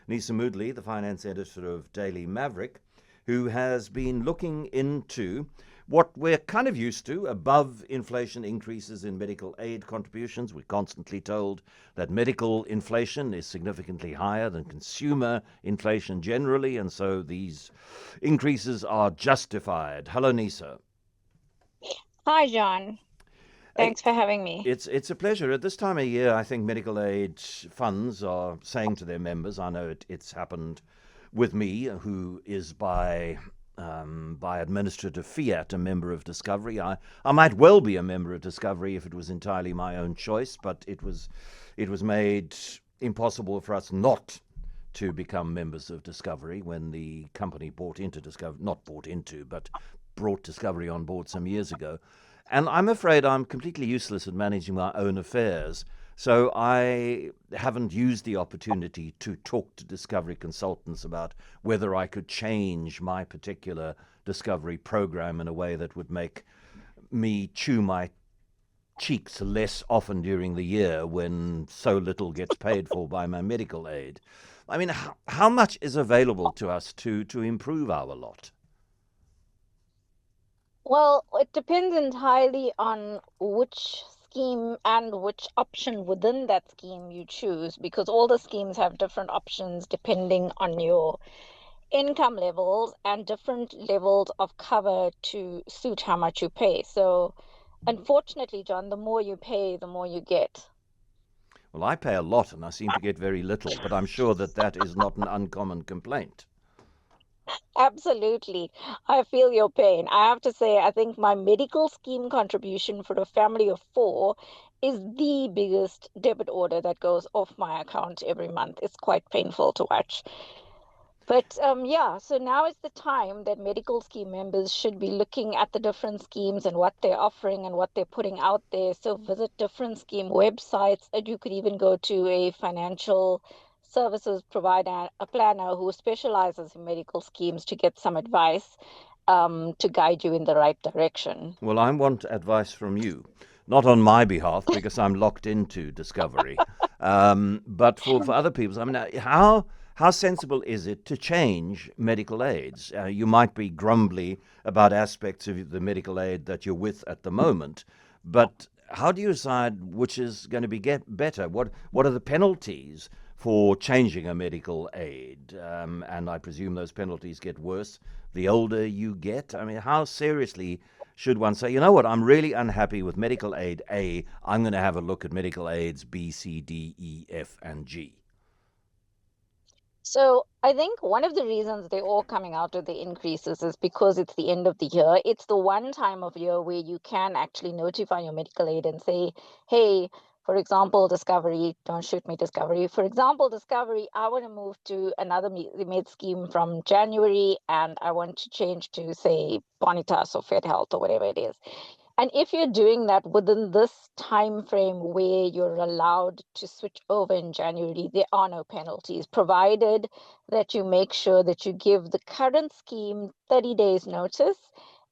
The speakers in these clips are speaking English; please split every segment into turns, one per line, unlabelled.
Neesa Moodley, the finance editor of Daily Maverick, who has been looking into what we're kind of used to, above inflation increases in medical aid contributions. We're constantly told that medical inflation is significantly higher than consumer inflation generally, and so these increases are justified. Hello, Neesa.
Hi, John.
Hey,
Thanks for having me.
it's a pleasure. At this time of year, I think medical aid funds are saying to their members, I know it's happened with me, who is by administrative fiat a member of Discovery. I might well be a member of Discovery if it was entirely my own choice, but it was made impossible for us not to become members of Discovery when the company bought into Discovery, not bought into, but brought Discovery on board some years ago. And I'm afraid I'm completely useless at managing my own affairs. So I haven't used the opportunity to talk to Discovery consultants about whether I could change my particular Discovery program in a way that would make me chew my cheeks less often during the year when so little gets paid for by my medical aid. I mean, how much is available to us to improve our lot?
Well, it depends entirely on which scheme and which option within that scheme you choose, because all the schemes have different options depending on your income levels and different levels of cover to suit how much you pay. So, unfortunately, John, the more you pay, the more you get.
Well, I pay a lot and I seem to get very little, but I'm sure that that is not an uncommon complaint.
Absolutely. I feel your pain. I have to say, I think my medical scheme contribution for a family of four is the biggest debit order that goes off my account every month. It's quite painful to watch. But yeah, so now is the time that medical scheme members should be looking at the different schemes and what they're offering and what they're putting out there. So visit different scheme websites, and you could even go to a financial services provider, a planner who specializes in medical schemes to get some advice to guide you in the right direction.
Well, I want advice from you, not on my behalf because I'm locked into Discovery, but for other people. I mean, how sensible is it to change medical aids? You might be grumbly about aspects of the medical aid that you're with at the moment, but how do you decide which is going to be get better? What are the penalties for changing a medical aid? And I presume those penalties get worse the older you get. I mean, how seriously should one say, you know what, I'm really unhappy with medical aid A, I'm going to have a look at medical aids B, C, D, E, F, and G?
So I think one of the reasons they're all coming out with the increases is because it's the end of the year. It's the one time of year where you can actually notify your medical aid and say, hey, for example, Discovery, don't shoot me, Discovery. For example, Discovery, I want to move to another med scheme from January and I want to change to, say, Bonitas or Fed Health or whatever it is. And if you're doing that within this time frame where you're allowed to switch over in January, there are no penalties, provided that you make sure that you give the current scheme 30 days notice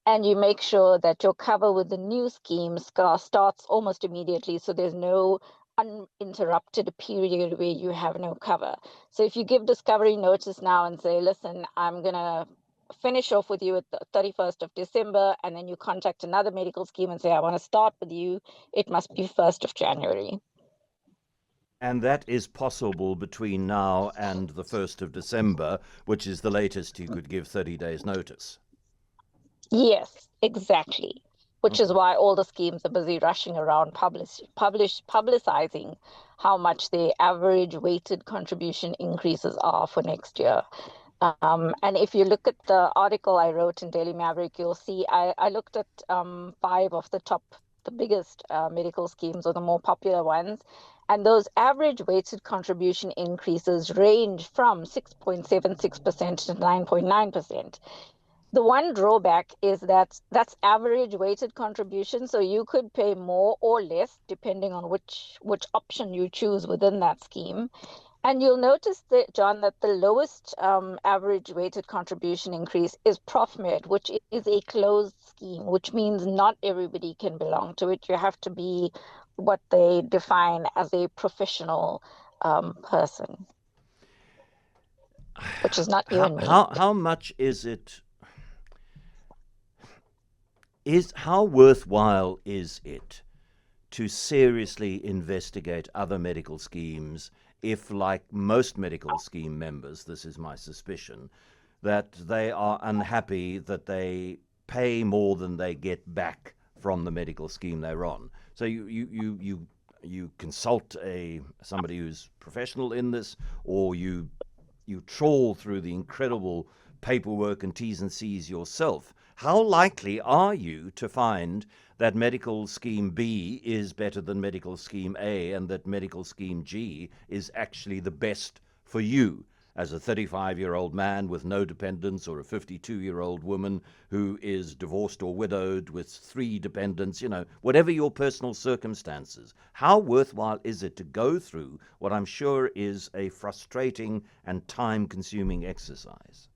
and you make sure that your cover with the new scheme starts almost immediately. So there's no uninterrupted period where you have no cover. So if you give Discovery notice now and say, listen, I'm going to finish off with you at the 31st of December, and then you contact another medical scheme and say, I want to start with you, it must be 1st of January.
And that is possible between now and the 1st of December, which is the latest you could give 30 days notice.
Yes, exactly. Which is
Okay.
why all the schemes are busy rushing around publicizing how much the average weighted contribution increases are for next year. And if you look at the article I wrote in Daily Maverick, you'll see I looked at five of the biggest medical schemes or the more popular ones. And those average weighted contribution increases range from 6.76% to 9.9%. The one drawback is that that's average weighted contribution, so you could pay more or less depending on which option you choose within that scheme. And you'll notice that, John, that the lowest average weighted contribution increase is ProfMed, which is a closed scheme, which means not everybody can belong to it. You have to be what they define as a professional person. which is not you
How
and me.
how much is it? How worthwhile is it to seriously investigate other medical schemes if, like most medical scheme members, this is my suspicion, that they are unhappy that they pay more than they get back from the medical scheme they're on. So you consult somebody who's professional in this, or you trawl through the incredible paperwork and T's and C's yourself. How likely are you to find that medical scheme B is better than medical scheme A, and that medical scheme G is actually the best for you as a 35-year-old man with no dependents, or a 52-year-old woman who is divorced or widowed with 3 dependents, whatever your personal circumstances? How worthwhile is it to go through what I'm sure is a frustrating and time-consuming exercise?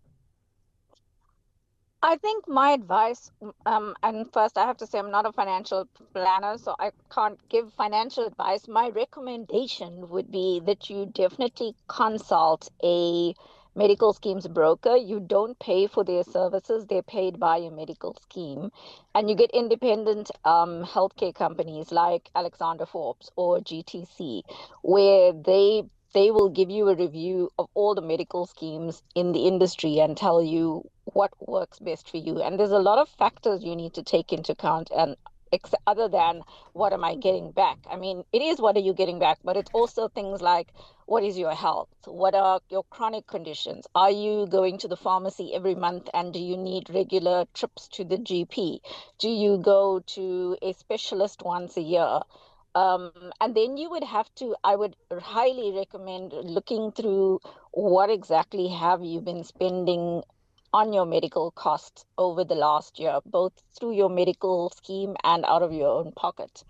I think my advice, and first I have to say I'm not a financial planner, so I can't give financial advice. My recommendation would be that you definitely consult a medical schemes broker. You don't pay for their services, they're paid by your medical scheme. And you get independent healthcare companies like Alexander Forbes or GTC, where they will give you a review of all the medical schemes in the industry and tell you what works best for you. And there's a lot of factors you need to take into account, and other than what am I getting back? I mean, it is what are you getting back, but it's also things like what is your health? What are your chronic conditions? Are you going to the pharmacy every month, and do you need regular trips to the GP? Do you go to a specialist once a year? Um, and then I would highly recommend looking through what exactly have you been spending on your medical costs over the last year, both through your medical scheme and out of your own pocket.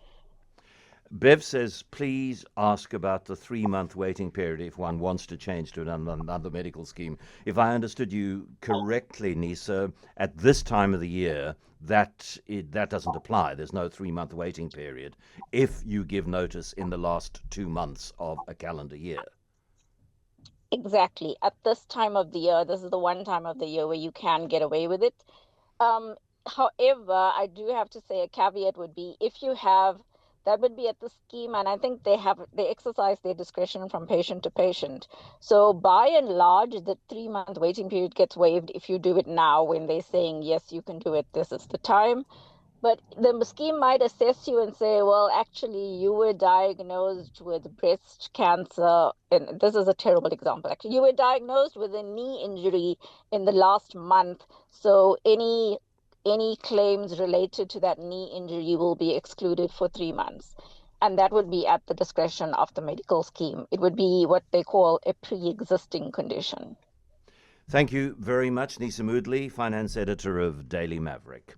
Bev says, please ask about the 3-month waiting period if one wants to change to another medical scheme. If I understood you correctly, Neesa, at this time of the year, that doesn't apply. There's no 3-month waiting period if you give notice in the last 2 months of a calendar year.
Exactly. At this time of the year, this is the one time of the year where you can get away with it. Um, However, I do have to say a caveat would be if you have that would be at the scheme, and I think they exercise their discretion from patient to patient. So by and large, the 3-month waiting period gets waived if you do it now when they're saying yes, you can do it. This is the time. But the scheme might assess you and say, well, actually, you were diagnosed with breast cancer. And this is a terrible example, actually. You were diagnosed with a knee injury in the last month. So any claims related to that knee injury will be excluded for 3 months. And that would be at the discretion of the medical scheme. It would be what they call a pre-existing condition.
Thank you very much, Neesa Moodley, finance editor of Daily Maverick.